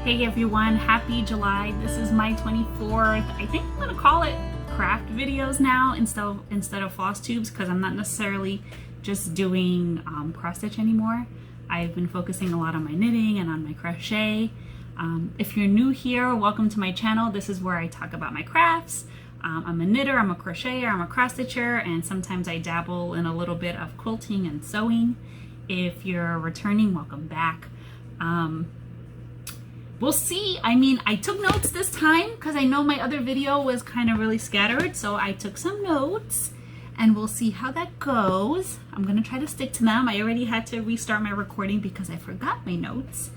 Hey everyone, happy July. This is my 24th. I think I'm gonna call it craft videos now instead of floss tubes, because I'm not necessarily just doing cross stitch anymore. I've been focusing a lot on my knitting and on my crochet. If you're new here, welcome to my channel. This is where I talk about my crafts. I'm a knitter, I'm a crocheter, I'm a cross stitcher, and sometimes I dabble in a little bit of quilting and sewing. If you're returning, welcome back. We'll see. I mean, I took notes this time because I know my other video was kind of really scattered, so I took some notes and we'll see how that goes. I'm gonna try to stick to them. I already had to restart my recording because I forgot my notes.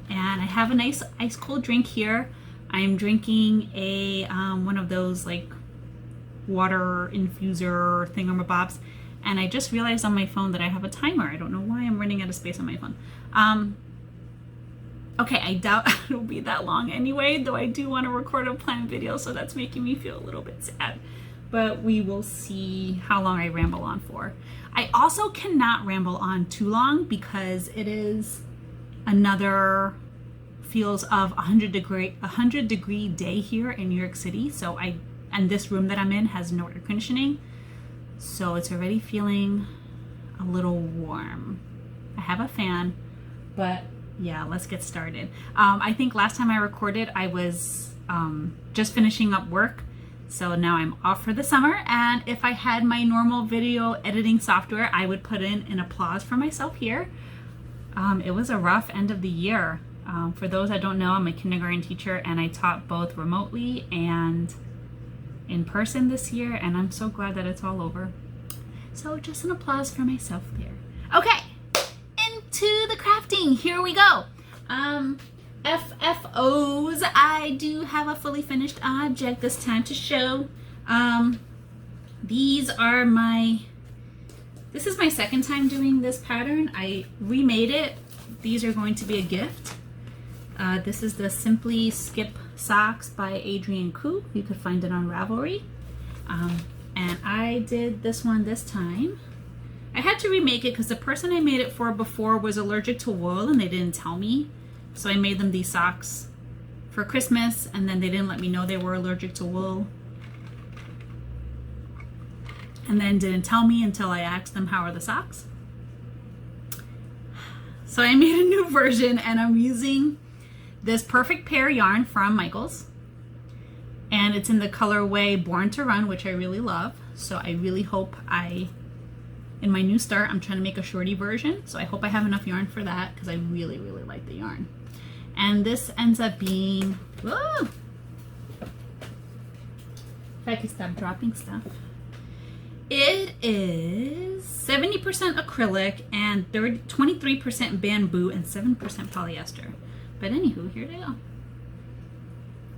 And I have a nice ice cold drink here. I'm drinking a one of those like water infuser thingamabobs, and I just realized on my phone that I have a timer. I don't know why I'm running out of space on my phone. Okay, I doubt it'll be that long anyway, though I do want to record a planned video, so that's making me feel a little bit sad. But we will see how long I ramble on for. I also cannot ramble on too long because it is another feels of 100 degree day here in New York City. So and this room that I'm in has no air conditioning, so it's already feeling a little warm. I have a fan, but yeah, let's get started. I think last time I recorded, I was just finishing up work. So now I'm off for the summer. And if I had my normal video editing software, I would put in an applause for myself here. It was a rough end of the year. For those that don't know, I'm a kindergarten teacher and I taught both remotely and in person this year. And I'm so glad that it's all over. So just an applause for myself there. Okay. To the crafting, here we go. FFOs, I do have a fully finished object this time to show. This is my second time doing this pattern. I remade it. These are going to be a gift. This is the Simply Skip Socks by Adrienne Koo. You could find it on Ravelry. And I did this one this time. I had to remake it because the person I made it for before was allergic to wool and they didn't tell me. So I made them these socks for Christmas and then they didn't let me know they were allergic to wool. And then didn't tell me until I asked them how are the socks. So I made a new version and I'm using this Perfect Pair yarn from Michaels. And it's in the colorway Born to Run, which I really love. So I really hope in my new start, I'm trying to make a shorty version, so I hope I have enough yarn for that because I really, really like the yarn. And this ends up being, whoa! If I could stop dropping stuff. It is 70% acrylic and 23% bamboo and 7% polyester. But anywho, here they go.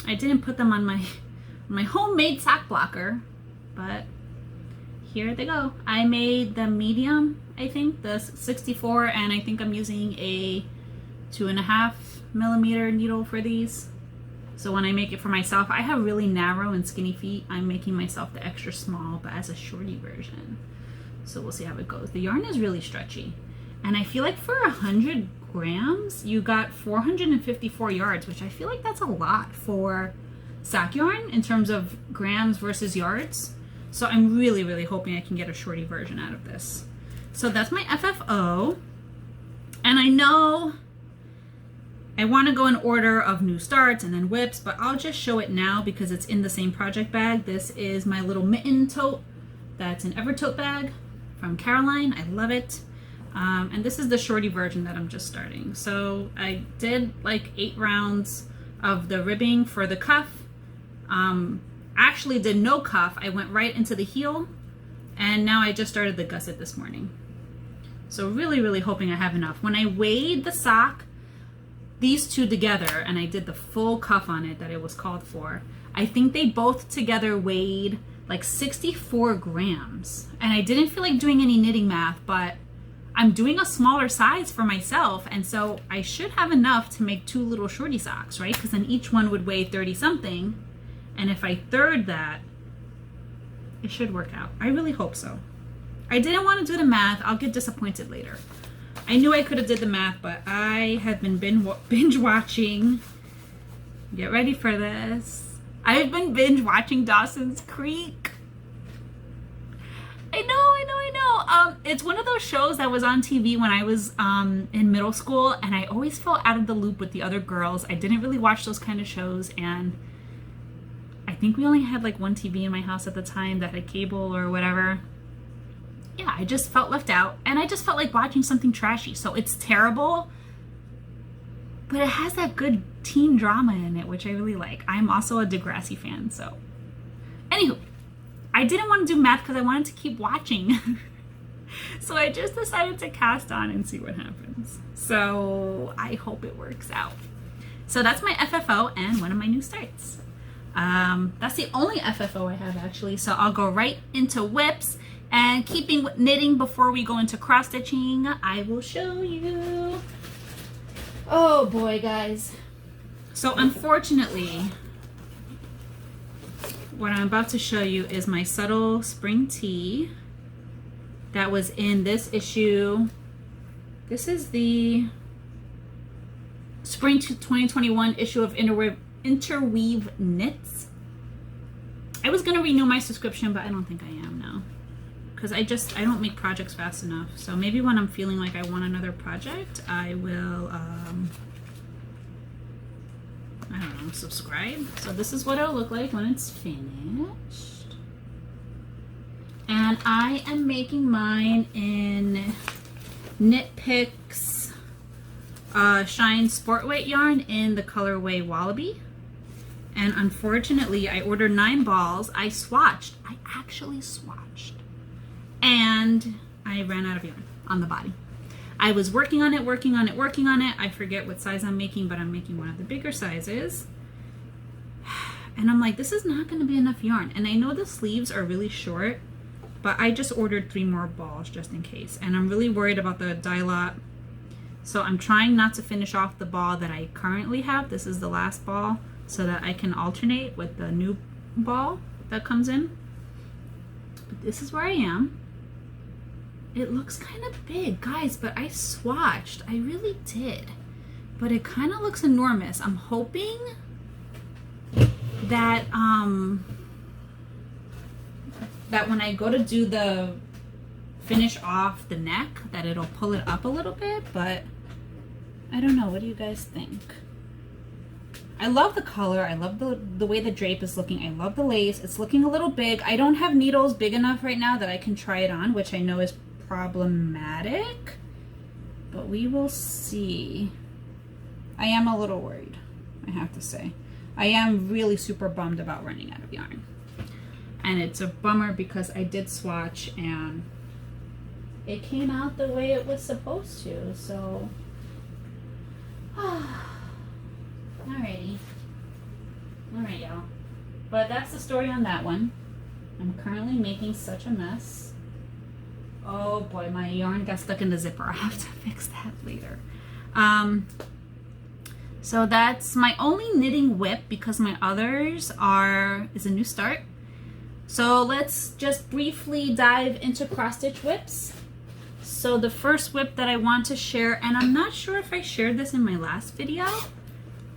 I didn't put them on my homemade sock blocker, but here they go. I made the medium, I think, the 64, and I think I'm using a 2.5mm needle for these. So when I make it for myself, I have really narrow and skinny feet. I'm making myself the extra small, but as a shorty version. So we'll see how it goes. The yarn is really stretchy. And I feel like for 100 grams, you got 454 yards, which I feel like that's a lot for sock yarn in terms of grams versus yards. So I'm really, really hoping I can get a shorty version out of this. So that's my FFO. And I know I want to go in order of new starts and then whips, but I'll just show it now because it's in the same project bag. This is my little mitten tote. That's an Ever tote bag from Caroline. I love it. And this is the shorty version that I'm just starting. So I did like 8 rounds of the ribbing for the cuff. Actually did no cuff. I went right into the heel and now I just started the gusset this morning. So really, really hoping I have enough. When I weighed the sock, these two together, and I did the full cuff on it that it was called for, I think they both together weighed like 64 grams. And I didn't feel like doing any knitting math, but I'm doing a smaller size for myself, and so I should have enough to make 2 little shorty socks, right? Because then each one would weigh 30 something. And if I third that, it should work out. I really hope so. I didn't want to do the math. I'll get disappointed later. I knew I could have did the math, but I have been binge watching Get ready for this. I've been binge watching Dawson's Creek. I know. It's one of those shows that was on TV when I was in middle school, and I always felt out of the loop with the other girls. I didn't really watch those kind of shows, and I think we only had like one TV in my house at the time that had cable or whatever. Yeah, I just felt left out, and I just felt like watching something trashy. So it's terrible, but it has that good teen drama in it, which I really like. I'm also a Degrassi fan, so. Anywho, I didn't want to do math because I wanted to keep watching. So I just decided to cast on and see what happens. So I hope it works out. So that's my FFO and one of my new starts. That's the only FFO I have actually. So I'll go right into whips, and keeping with knitting before we go into cross stitching, I will show you. Oh boy, guys. So unfortunately, what I'm about to show you is my subtle spring tee that was in this issue. This is the spring 2021 issue of Interweave Knits. I was gonna renew my subscription, but I don't think I am now, because I don't make projects fast enough. So maybe when I'm feeling like I want another project, I will I don't know, subscribe. So this is what it'll look like when it's finished. And I am making mine in Knit Picks Shine Sport Weight yarn in the colorway Wallaby. And unfortunately, I ordered 9 balls. I actually swatched. And I ran out of yarn on the body. I was working on it. I forget what size I'm making, but I'm making one of the bigger sizes. And I'm like, this is not going to be enough yarn. And I know the sleeves are really short, but I just ordered 3 more balls just in case. And I'm really worried about the dye lot. So I'm trying not to finish off the ball that I currently have. This is the last ball, so that I can alternate with the new ball that comes in. But this is where I am. It looks kind of big, guys, but I swatched. I really did. But it kind of looks enormous. I'm hoping that that when I go to do the finish off the neck, that it'll pull it up a little bit, but I don't know. What do you guys think? I love the color. I love the way the drape is looking. I love the lace. It's looking a little big. I don't have needles big enough right now that I can try it on, which I know is problematic, but we will see. I am a little worried, I have to say. I am really super bummed about running out of yarn. And it's a bummer because I did swatch and it came out the way it was supposed to, so. Alrighty. Alright, y'all. But that's the story on that one. I'm currently making such a mess. Oh boy, my yarn got stuck in the zipper. I'll have to fix that later. So that's my only knitting whip because my others is a new start. So let's just briefly dive into cross stitch whips. So the first whip that I want to share, and I'm not sure if I shared this in my last video,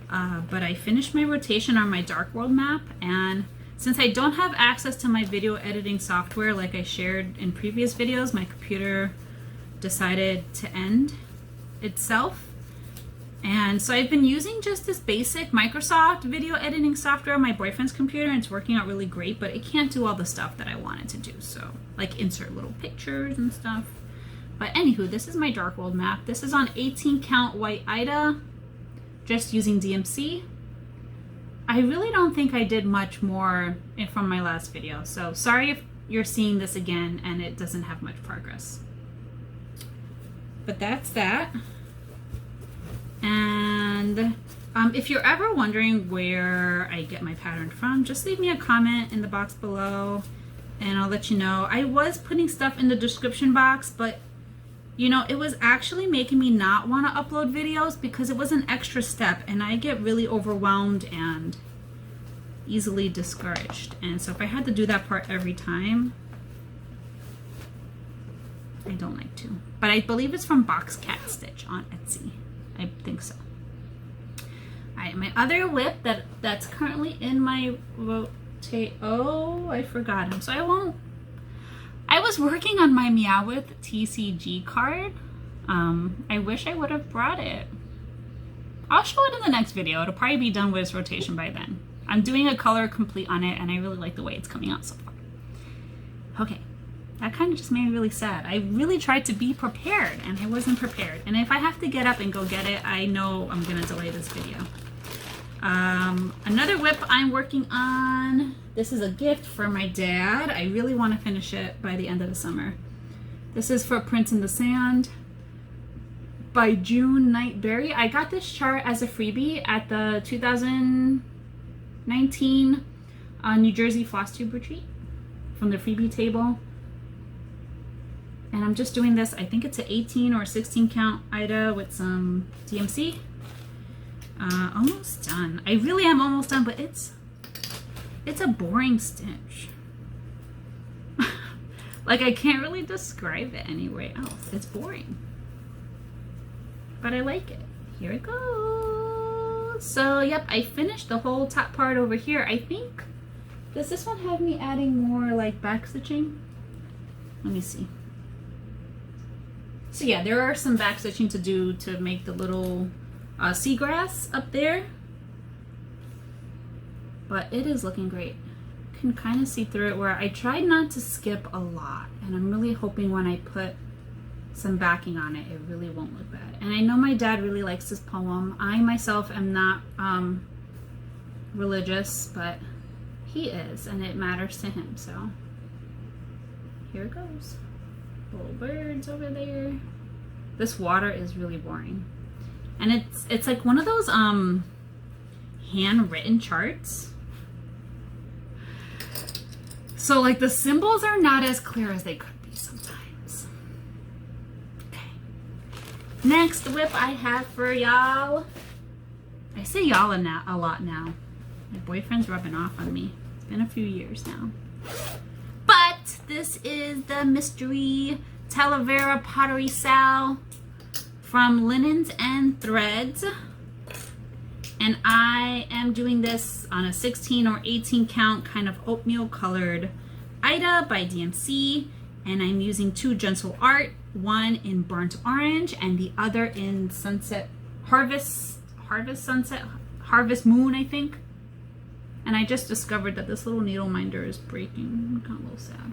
but I finished my rotation on my Dark World map, and since I don't have access to my video editing software like I shared in previous videos, my computer decided to end itself. And so I've been using just this basic Microsoft video editing software on my boyfriend's computer, and it's working out really great, but it can't do all the stuff that I wanted to do. So like insert little pictures and stuff. But anywho, this is my Dark World map. This is on 18 count white Ida, just using DMC. I really don't think I did much more from my last video. So sorry if you're seeing this again and it doesn't have much progress. But that's that. And if you're ever wondering where I get my pattern from, just leave me a comment in the box below and I'll let you know. I was putting stuff in the description box, but you know, it was actually making me not want to upload videos because it was an extra step and I get really overwhelmed and easily discouraged. And so if I had to do that part every time, I don't like to. But I believe it's from Box Cat Stitch on Etsy. I think so. right, my other whip that's currently in my oh, I forgot him. So I was working on my Meowth TCG card. I wish I would have brought it. I'll show it in the next video. It'll probably be done with its rotation by then. I'm doing a color complete on it, and I really like the way it's coming out so far. Okay, that kind of just made me really sad. I really tried to be prepared, and I wasn't prepared. And if I have to get up and go get it, I know I'm gonna delay this video. Another whip I'm working on. This is a gift for my dad. I really want to finish it by the end of the summer. This is for Prints in the Sand by June Nightberry. I got this chart as a freebie at the 2019 New Jersey Floss Tube Retreat from the freebie table. And I'm just doing this, I think it's an 18 or 16 count Ida with some DMC. Almost done. I really am almost done, but it's a boring stitch. Like, I can't really describe it anywhere else. It's boring. But I like it. Here it goes. So, yep, I finished the whole top part over here. I think, does this one have me adding more, like, back stitching? Let me see. So, yeah, there are some back stitching to do to make the little seagrass up there. But it is looking great. You can kind of see through it where I tried not to skip a lot. And I'm really hoping when I put some backing on it, it really won't look bad. And I know my dad really likes this poem. I myself am not religious, but he is, and it matters to him. So here it goes. Little birds over there. This water is really boring. And it's like one of those handwritten charts. So like the symbols are not as clear as they could be sometimes. Okay. Next whip I have for y'all. I say y'all a lot now. My boyfriend's rubbing off on me. It's been a few years now. But this is the Mystery Talavera Pottery Sal from Linens and Threads. And I am doing this on a 16 or 18 count kind of oatmeal colored Ida by DMC. And I'm using two Gentle Art, one in burnt orange and the other in sunset harvest moon, I think. And I just discovered that this little needle minder is breaking. Got a little sad.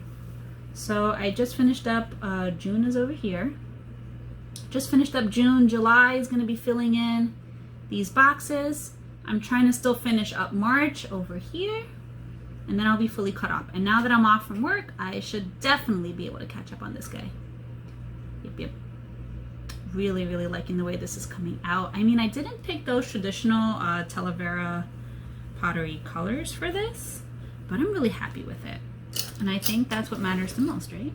So I just finished up, June is over here. Just finished up June. July is going to be filling in these boxes. I'm trying to still finish up March over here, and then I'll be fully caught up. And now that I'm off from work, I should definitely be able to catch up on this guy. Yep. Really, really liking the way this is coming out. I mean, I didn't pick those traditional Talavera pottery colors for this, but I'm really happy with it. And I think that's what matters the most, right?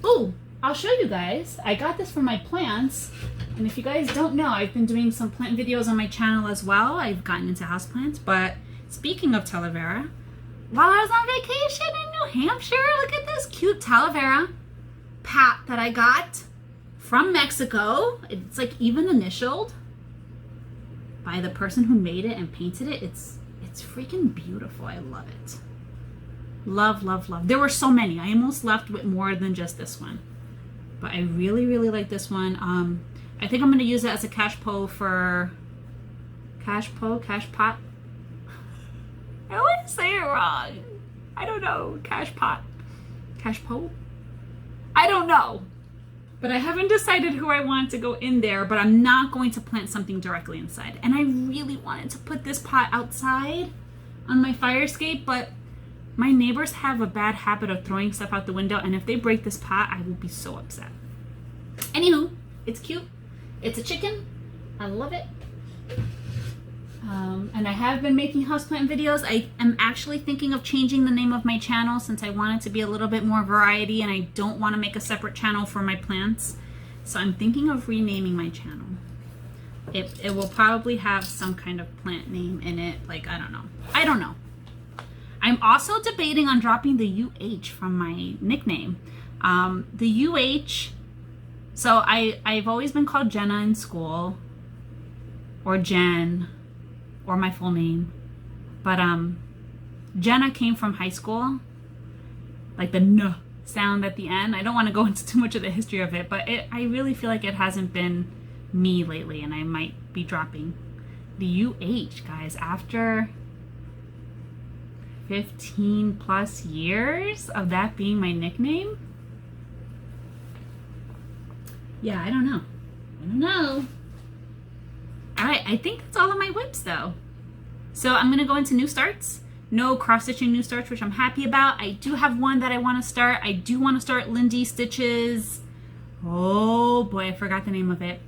Oh, I'll show you guys. I got this for my plants. And if you guys don't know, I've been doing some plant videos on my channel as well. I've gotten into houseplants. But speaking of Talavera, while I was on vacation in New Hampshire, look at this cute Talavera pat that I got from Mexico. It's like even initialed by the person who made it and painted it. It's freaking beautiful. I love it. Love, love, love. There were so many. I almost left with more than just this one. But I really, really like this one. I think I'm going to use it as a cash pot. I always say it wrong. I don't know. Cash pot? I don't know. But I haven't decided who I want to go in there, but I'm not going to plant something directly inside. And I really wanted to put this pot outside on my fire escape, but my neighbors have a bad habit of throwing stuff out the window, and if they break this pot, I will be so upset. Anywho, it's cute. It's a chicken. I love it. And I have been making houseplant videos. I am actually thinking of changing the name of my channel since I want it to be a little bit more variety and I don't want to make a separate channel for my plants. So I'm thinking of renaming my channel. It will probably have some kind of plant name in it. Like, I don't know. I'm also debating on dropping the UH from my nickname. The UH, so I've always been called Jenna in school. or Jen, or my full name. But Jenna came from high school, like the N sound at the end. I don't want to go into too much of the history of it, but I really feel like it hasn't been me lately, and I might be dropping the UH, guys, after 15 plus years of that being my nickname. Yeah, I don't know. All right, I think that's all of my whips though. So I'm gonna go into new starts. No cross-stitching new starts, which I'm happy about. I do have one that I want to start. I do want to start Lindy Stitches. Oh boy, I forgot the name of it.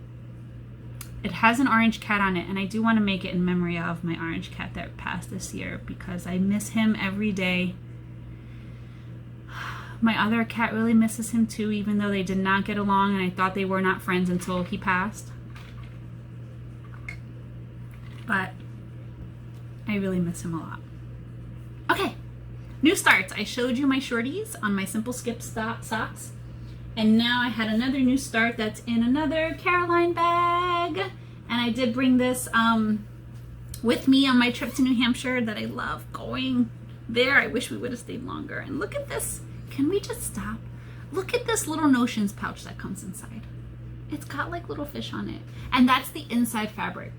It has an orange cat on it, and I do want to make it in memory of my orange cat that passed this year because I miss him every day. My other cat really misses him too, even though they did not get along, and I thought they were not friends until he passed. But I really miss him a lot. Okay, new starts. I showed you my shorties on my Simple Skip socks. And now I had another new start that's in another Caroline bag. And I did bring this with me on my trip to New Hampshire that I love going there. I wish we would have stayed longer. And look at this. Can we just stop? Look at this little Notions pouch that comes inside. It's got like little fish on it. And that's the inside fabric.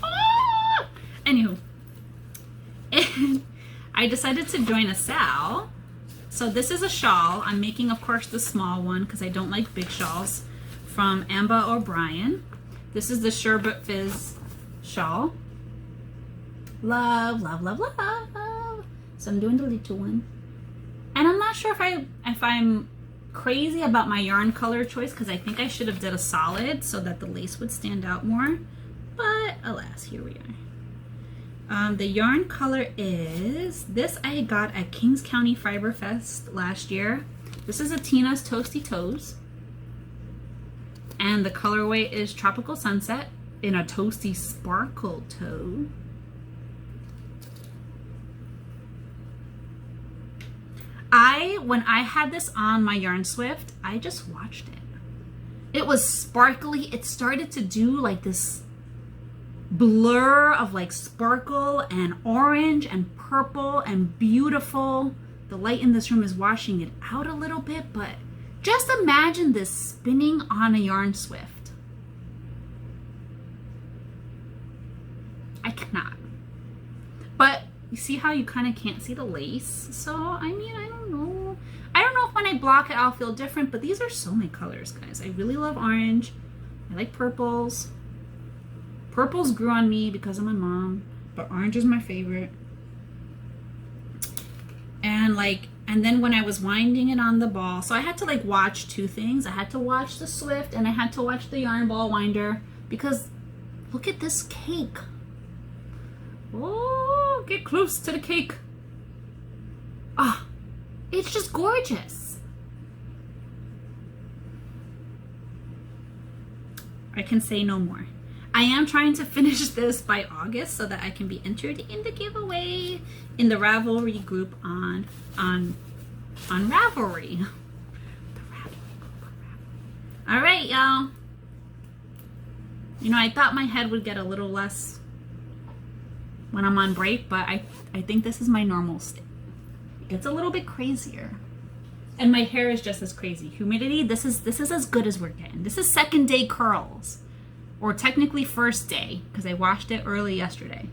Ah! Anywho. And I decided to join a sal. So this is a shawl. I'm making, of course, the small one because I don't like big shawls, from Amba O'Brien. This is the Sherbet Fizz shawl. Love, love, love, love. So I'm doing the little one. And I'm not sure if I'm crazy about my yarn color choice because I think I should have did a solid so that the lace would stand out more. But alas, here we are. The yarn color is, this I got at Kings County Fiber Fest last year. This is a Tina's Toasty Toes. And the colorway is Tropical Sunset in a toasty sparkle toe. When I had this on my Yarn Swift, I just watched it. It was sparkly. It started to do like this blur of like sparkle and orange and purple and beautiful. The light in this room is washing it out a little bit, but just imagine this spinning on a Yarn Swift. I cannot. But you see how you kind of can't see the lace? So, I mean, I don't know. I don't know if when I block it I'll feel different, but these are so many colors, guys. I really love orange. I like purples. Purples grew on me because of my mom, but orange is my favorite. And then when I was winding it on the ball, so I had to like watch two things. I had to watch the Swift and I had to watch the yarn ball winder because look at this cake. Oh, get close to the cake. Ah, it's just gorgeous. I can say no more. I am trying to finish this by August so that I can be entered in the giveaway in the Ravelry group on Ravelry. The Ravelry group on Ravelry. All right, y'all. You know, I thought my head would get a little less when I'm on break, but I think this is my normal state. It gets a little bit crazier. And my hair is just as crazy. Humidity, this is as good as we're getting. This is second day curls. Or technically first day, because I washed it early yesterday.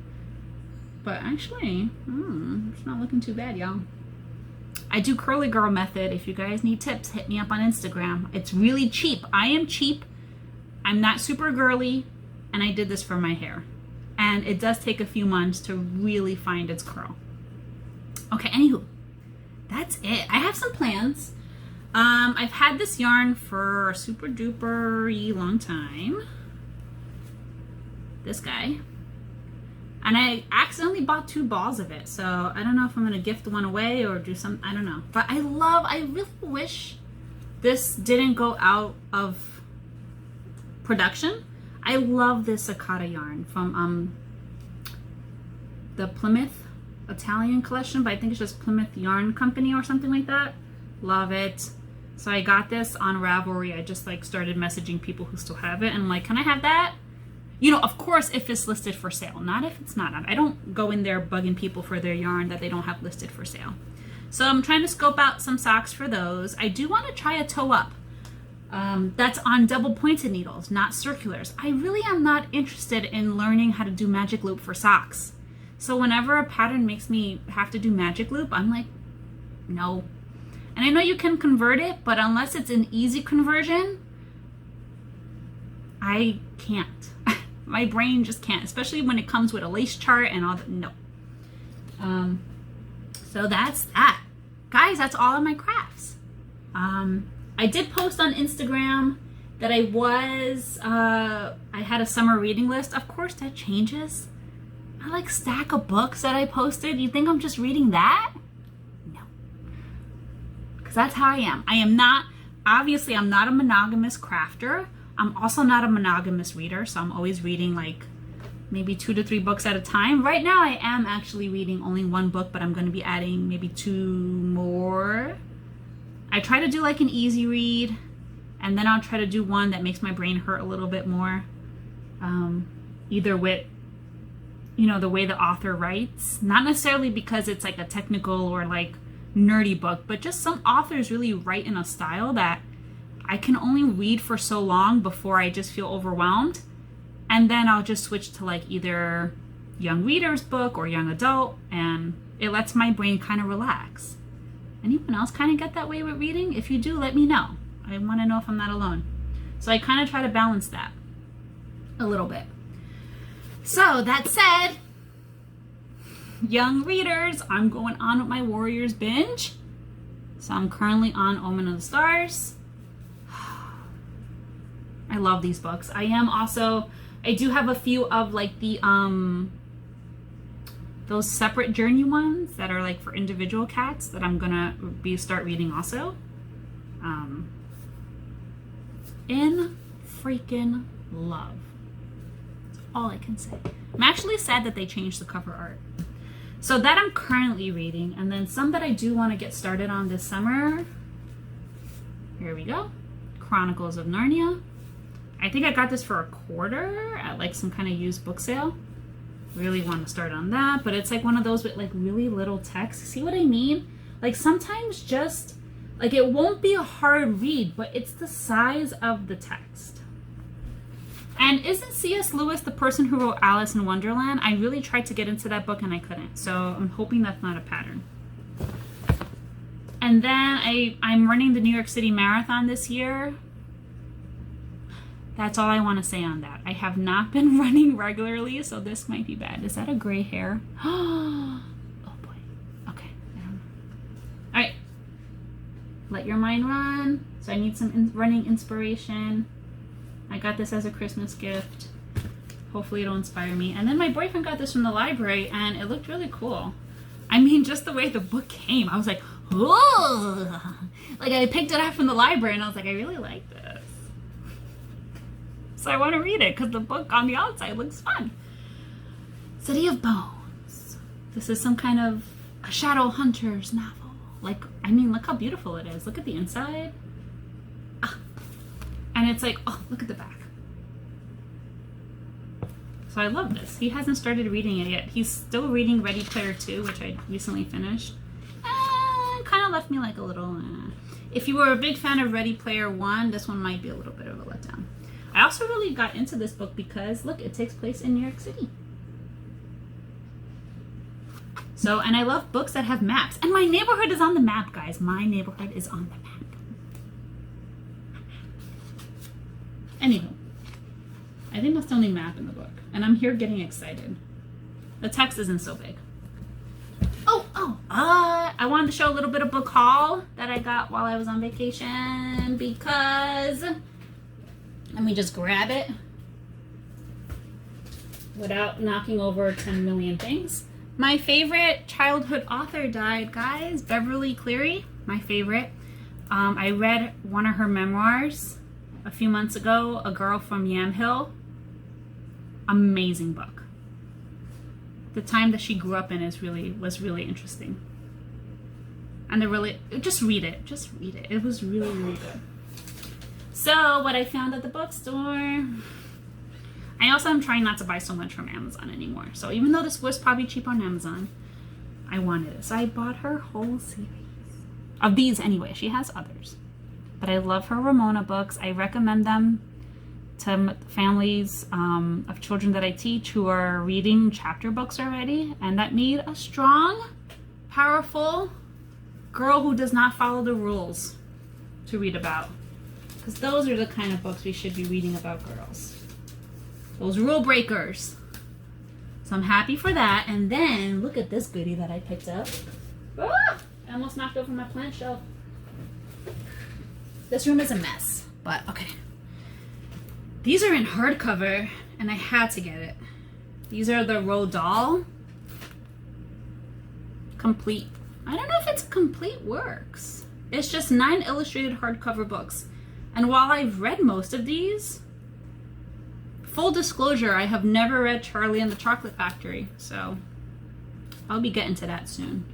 But actually, it's not looking too bad, y'all. I do curly girl method. If you guys need tips, hit me up on Instagram. It's really cheap. I am cheap. I'm not super girly. And I did this for my hair. And it does take a few months to really find its curl. Okay, anywho. That's it. I have some plans. I've had this yarn for a super duper long time. This guy. And I accidentally bought 2 balls of it. So I don't know if I'm going to gift one away or do some, I don't know. But I really wish this didn't go out of production. I love this Akata yarn from the Plymouth Italian collection, but I think it's just Plymouth Yarn Company or something like that. Love it. So I got this on Ravelry. I just like started messaging people who still have it and I'm like, can I have that? You know, of course, if it's listed for sale, not if it's not. I don't go in there bugging people for their yarn that they don't have listed for sale. So I'm trying to scope out some socks for those. I do want to try a toe up. That's on double pointed needles, not circulars. I really am not interested in learning how to do magic loop for socks. So whenever a pattern makes me have to do magic loop, I'm like, no. And I know you can convert it, but unless it's an easy conversion, I can't. My brain just can't, especially when it comes with a lace chart and all that. No. So that's that. Guys, that's all of my crafts. I did post on Instagram that I had a summer reading list. Of course, that changes. I like stack of books that I posted. You think I'm just reading that? No. Because that's how I am. Obviously, I'm not a monogamous crafter. I'm also not a monogamous reader, so I'm always reading like maybe 2 to 3 books at a time. Right now, I am actually reading only 1 book, but I'm going to be adding maybe 2 more. I try to do like an easy read, and then I'll try to do one that makes my brain hurt a little bit more. Either with, you know, the way the author writes. Not necessarily because it's like a technical or like nerdy book, but just some authors really write in a style that I can only read for so long before I just feel overwhelmed. And then I'll just switch to like either young reader's book or young adult, and it lets my brain kind of relax. Anyone else kind of get that way with reading? If you do, let me know. I want to know if I'm not alone. So I kind of try to balance that a little bit. So that said, young readers, I'm going on with my Warriors binge. So I'm currently on Omen of the Stars. I love these books. I do have a few of like the those separate journey ones that are like for individual cats that I'm gonna start reading also. In freaking love. That's all I can say. I'm actually sad that they changed the cover art. So that I'm currently reading, and then some that I do want to get started on this summer. Here we go. Chronicles of Narnia. I think I got this for $1 at like some kind of used book sale. Really want to start on that, but it's like one of those with like really little text. See what I mean? Like sometimes just like it won't be a hard read, but it's the size of the text. And isn't C.S. Lewis the person who wrote Alice in Wonderland? I really tried to get into that book and I couldn't, so I'm hoping that's not a pattern. And then I'm running the New York City Marathon this year. That's all I want to say on that. I have not been running regularly, so this might be bad. Is that a gray hair? Oh boy. Okay. I don't know. All right. Let your mind run. So I need some running inspiration. I got this as a Christmas gift. Hopefully it'll inspire me. And then my boyfriend got this from the library, and it looked really cool. I mean, just the way the book came, I was like, oh! Like I picked it up from the library, and I was like, I really like this. So I want to read it because the book on the outside looks fun. City of Bones. This is some kind of a shadow hunter's novel. Like, I mean, look how beautiful it is. Look at the inside. Ah. And it's like, oh, look at the back. So I love this. He hasn't started reading it yet. He's still reading Ready Player 2, which I recently finished. Kind of left me like a little, If you were a big fan of Ready Player 1, this one might be a little bit of a letdown. I also really got into this book because, look, it takes place in New York City. So, and I love books that have maps. And my neighborhood is on the map, guys. My neighborhood is on the map. Anywho, I think that's the only map in the book. And I'm here getting excited. The text isn't so big. I wanted to show a little bit of book haul that I got while I was on vacation because... Let me just grab it without knocking over 10 million things. My favorite childhood author died, guys. Beverly Cleary, my favorite. I read one of her memoirs a few months ago, A Girl from Yamhill. Amazing book. The time that she grew up in was really interesting. And just read it. Just read it. It was really, really good. So what I found at the bookstore, I I also am trying not to buy so much from Amazon anymore. So even though this was probably cheap on Amazon, I wanted it. So I bought her whole series. Of these anyway. She has others. But I love her Ramona books. I recommend them to families of children that I teach who are reading chapter books already and that need a strong, powerful girl who does not follow the rules to read about. Because those are the kind of books we should be reading about girls. Those rule breakers. So I'm happy for that. And then look at this goodie that I picked up. Ah! I almost knocked over my plant shelf. This room is a mess, but okay. These are in hardcover, and I had to get it. These are the Roald Dahl complete. I don't know if it's complete works. It's just 9 illustrated hardcover books. And while I've read most of these, full disclosure, I have never read Charlie and the Chocolate Factory, so I'll be getting to that soon.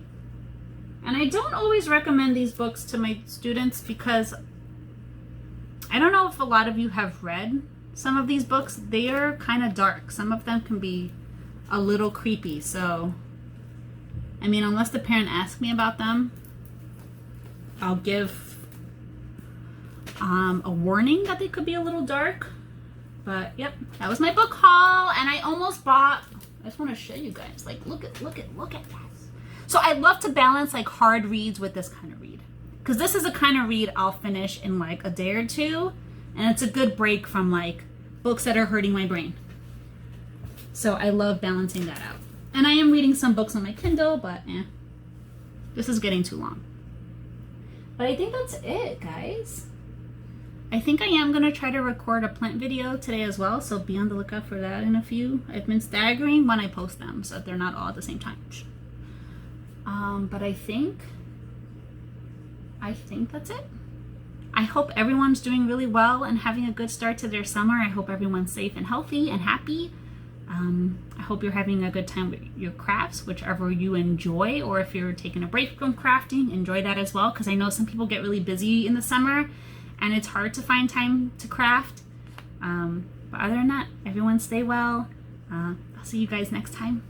And I don't always recommend these books to my students because I don't know if a lot of you have read some of these books. They are kind of dark. Some of them can be a little creepy. So, I mean, unless the parent asks me about them, I'll give a warning that they could be a little dark. But yep, that was my book haul, and I almost bought. I just want to show you guys. Like, look at that. So I love to balance like hard reads with this kind of read. Because this is a kind of read I'll finish in like a day or two. And it's a good break from like books that are hurting my brain. So I love balancing that out. And I am reading some books on my Kindle, but this is getting too long. But I think that's it, guys. I think I am going to try to record a plant video today as well. So be on the lookout for that in a few. I've been staggering when I post them so that they're not all at the same time. But I think that's it. I hope everyone's doing really well and having a good start to their summer. I hope everyone's safe and healthy and happy. I hope you're having a good time with your crafts, whichever you enjoy, or if you're taking a break from crafting, enjoy that as well, because I know some people get really busy in the summer and it's hard to find time to craft. But other than that, everyone stay well. I'll see you guys next time.